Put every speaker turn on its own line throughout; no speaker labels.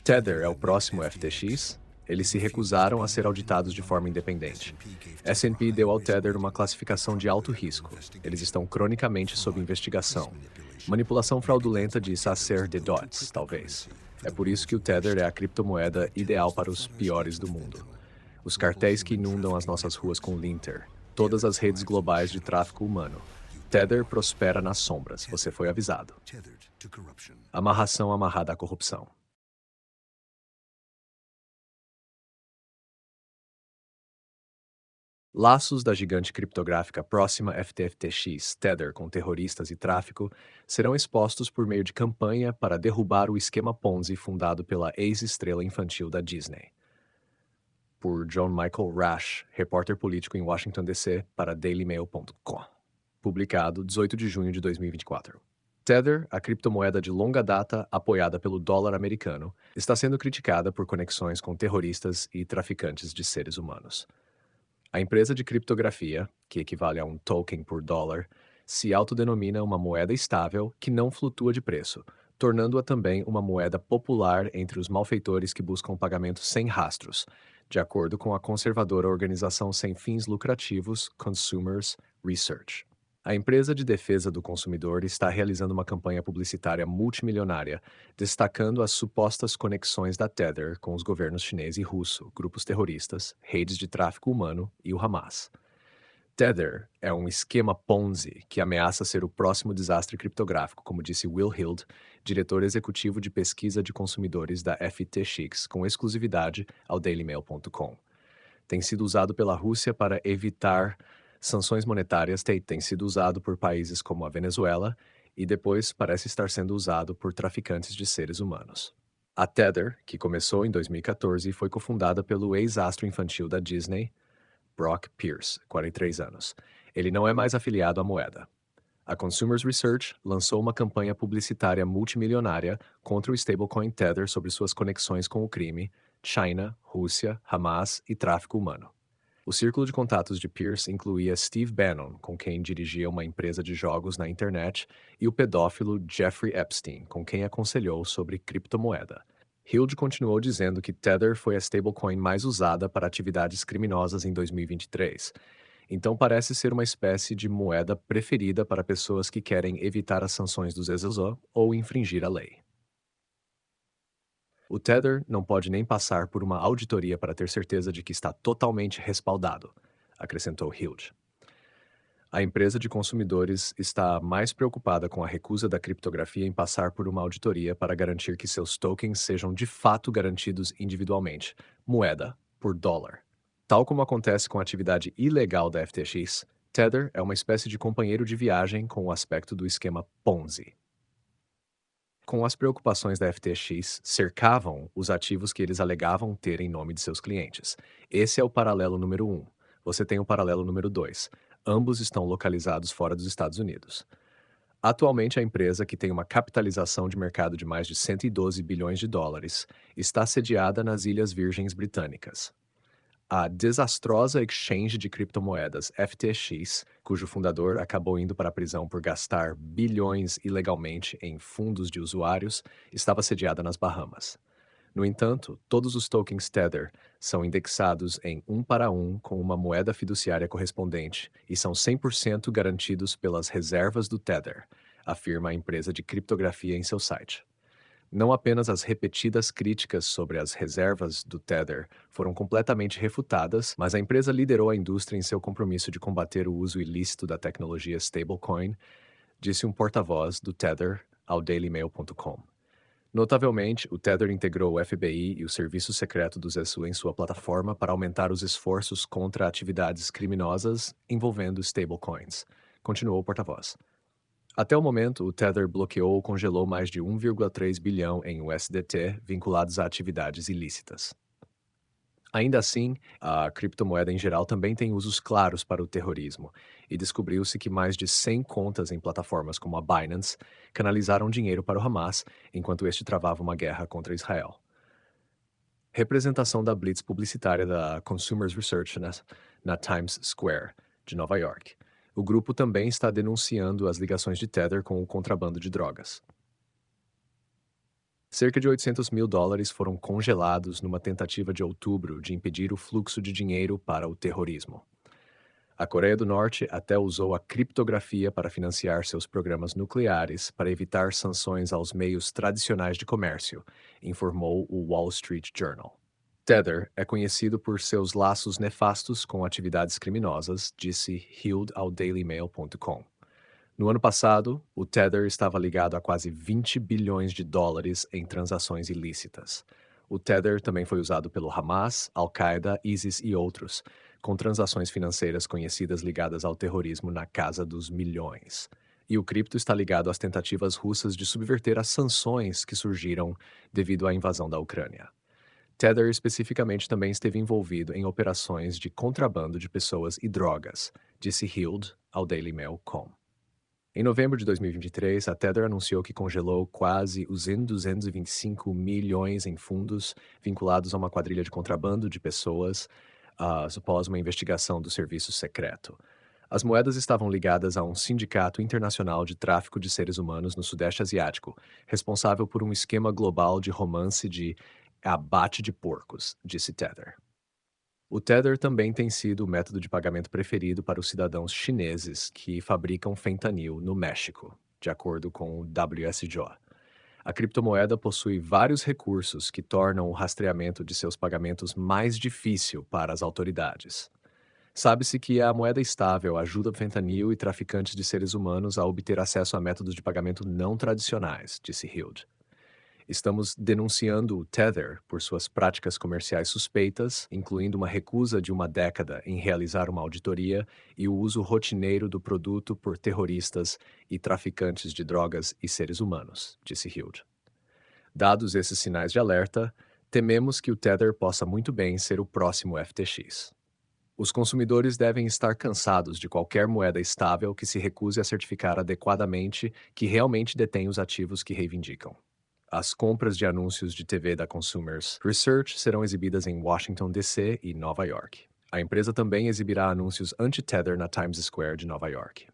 Tether é o próximo FTX? Eles se recusaram a ser auditados de forma independente. S&P deu ao Tether uma classificação de alto risco. Eles estão cronicamente sob investigação. Manipulação fraudulenta de Sacer de Dots, talvez. É por isso que o Tether é a criptomoeda ideal para os piores do mundo. Os cartéis que inundam as nossas ruas com linter. Todas as redes globais de tráfico humano. Tether prospera nas sombras, você foi avisado. Amarração amarrada à corrupção. Laços da gigante criptográfica próxima FTX, Tether, com terroristas e tráfico, serão expostos por meio de campanha para derrubar o esquema Ponzi fundado pela ex-estrela infantil da Disney. Por John Michael Rash, repórter político em Washington, D.C., para dailymail.com. Publicado 18 de junho de 2024. Tether, a criptomoeda de longa data apoiada pelo dólar americano, está sendo criticada por conexões com terroristas e traficantes de seres humanos. A empresa de criptografia, que equivale a um token por dólar, se autodenomina uma moeda estável que não flutua de preço, tornando-a também uma moeda popular entre os malfeitores que buscam pagamentos sem rastros, de acordo com a conservadora organização sem fins lucrativos Consumers Research. A empresa de defesa do consumidor está realizando uma campanha publicitária multimilionária, destacando as supostas conexões da Tether com os governos chinês e russo, grupos terroristas, redes de tráfico humano e o Hamas. Tether é um esquema Ponzi que ameaça ser o próximo desastre criptográfico, como disse Will Hild, diretor executivo de pesquisa de consumidores da FTX, com exclusividade ao dailymail.com. Tem sido usado pela Rússia para evitar sanções monetárias, tem sido usado por países como a Venezuela e depois parece estar sendo usado por traficantes de seres humanos. A Tether, que começou em 2014, foi cofundada pelo ex-astro infantil da Disney, Brock Pierce, 43 anos. Ele não é mais afiliado à moeda. A Consumers Research lançou uma campanha publicitária multimilionária contra o stablecoin Tether sobre suas conexões com o crime, China, Rússia, Hamas e tráfico humano. O círculo de contatos de Pierce incluía Steve Bannon, com quem dirigia uma empresa de jogos na internet, e o pedófilo Jeffrey Epstein, com quem aconselhou sobre criptomoeda. Hild continuou dizendo que Tether foi a stablecoin mais usada para atividades criminosas em 2023. Então parece ser uma espécie de moeda preferida para pessoas que querem evitar as sanções dos SEC ou infringir a lei. O Tether não pode nem passar por uma auditoria para ter certeza de que está totalmente respaldado, acrescentou Hild. A empresa de consumidores está mais preocupada com a recusa da criptografia em passar por uma auditoria para garantir que seus tokens sejam de fato garantidos individualmente, moeda por dólar. Tal como acontece com a atividade ilegal da FTX, Tether é uma espécie de companheiro de viagem com o aspecto do esquema Ponzi. Com as preocupações da FTX cercavam os ativos que eles alegavam ter em nome de seus clientes. Esse é o paralelo número 1. Você tem o paralelo número 2. Ambos estão localizados fora dos Estados Unidos. Atualmente, a empresa, que tem uma capitalização de mercado de mais de 112 bilhões de dólares, está sediada nas Ilhas Virgens Britânicas. A desastrosa exchange de criptomoedas FTX, cujo fundador acabou indo para a prisão por gastar bilhões ilegalmente em fundos de usuários, estava sediada nas Bahamas. No entanto, todos os tokens Tether são indexados em 1 para 1 com uma moeda fiduciária correspondente e são 100% garantidos pelas reservas do Tether, afirma a empresa de criptografia em seu site. Não apenas as repetidas críticas sobre as reservas do Tether foram completamente refutadas, mas a empresa liderou a indústria em seu compromisso de combater o uso ilícito da tecnologia stablecoin, disse um porta-voz do Tether ao dailymail.com. Notavelmente, o Tether integrou o FBI e o Serviço Secreto dos SU em sua plataforma para aumentar os esforços contra atividades criminosas envolvendo stablecoins, continuou o porta-voz. Até o momento, o Tether bloqueou ou congelou mais de 1,3 bilhão em USDT vinculados a atividades ilícitas. Ainda assim, a criptomoeda em geral também tem usos claros para o terrorismo, e descobriu-se que mais de 100 contas em plataformas como a Binance canalizaram dinheiro para o Hamas enquanto este travava uma guerra contra Israel. Representação da blitz publicitária da Consumers Research na Times Square, de Nova York. O grupo também está denunciando as ligações de Tether com o contrabando de drogas. Cerca de 800 mil dólares foram congelados numa tentativa de outubro de impedir o fluxo de dinheiro para o terrorismo. A Coreia do Norte até usou a criptografia para financiar seus programas nucleares para evitar sanções aos meios tradicionais de comércio, informou o Wall Street Journal. Tether é conhecido por seus laços nefastos com atividades criminosas, disse Hild ao dailymail.com. No ano passado, o Tether estava ligado a quase 20 bilhões de dólares em transações ilícitas. O Tether também foi usado pelo Hamas, Al-Qaeda, ISIS e outros, com transações financeiras conhecidas ligadas ao terrorismo na casa dos milhões. E o cripto está ligado às tentativas russas de subverter as sanções que surgiram devido à invasão da Ucrânia. Tether especificamente também esteve envolvido em operações de contrabando de pessoas e drogas, disse Hild ao dailymail.com. Em novembro de 2023, a Tether anunciou que congelou quase os 225 milhões em fundos vinculados a uma quadrilha de contrabando de pessoas, após uma investigação do serviço secreto. As moedas estavam ligadas a um sindicato internacional de tráfico de seres humanos no Sudeste Asiático, responsável por um esquema global de romance de abate de porcos, disse Tether. O Tether também tem sido o método de pagamento preferido para os cidadãos chineses que fabricam fentanil no México, de acordo com o WSJ. A criptomoeda possui vários recursos que tornam o rastreamento de seus pagamentos mais difícil para as autoridades. Sabe-se que a moeda estável ajuda fentanil e traficantes de seres humanos a obter acesso a métodos de pagamento não tradicionais, disse Hild. Estamos denunciando o Tether por suas práticas comerciais suspeitas, incluindo uma recusa de uma década em realizar uma auditoria e o uso rotineiro do produto por terroristas e traficantes de drogas e seres humanos, disse Hild. Dados esses sinais de alerta, tememos que o Tether possa muito bem ser o próximo FTX. Os consumidores devem estar cansados de qualquer moeda estável que se recuse a certificar adequadamente que realmente detém os ativos que reivindicam. As compras de anúncios de TV da Consumers Research serão exibidas em Washington, D.C. e Nova York. A empresa também exibirá anúncios anti-Tether na Times Square de Nova York.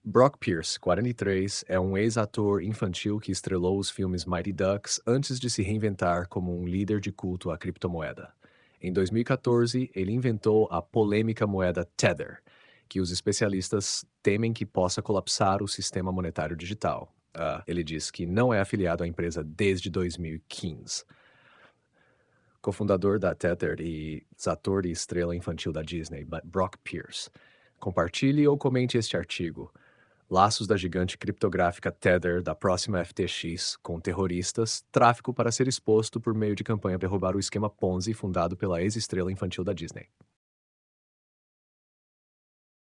Brock Pierce, 43, é um ex-ator infantil que estrelou os filmes Mighty Ducks antes de se reinventar como um líder de culto à criptomoeda. Em 2014, ele inventou a polêmica moeda Tether, que os especialistas temem que possa colapsar o sistema monetário digital. Ele diz que não é afiliado à empresa desde 2015. Cofundador da Tether e ator e estrela infantil da Disney, Brock Pierce. Compartilhe ou comente este artigo. Laços da gigante criptográfica Tether da próxima FTX com terroristas, tráfico para ser exposto por meio de campanha para derrubar o esquema Ponzi fundado pela ex-estrela infantil da Disney.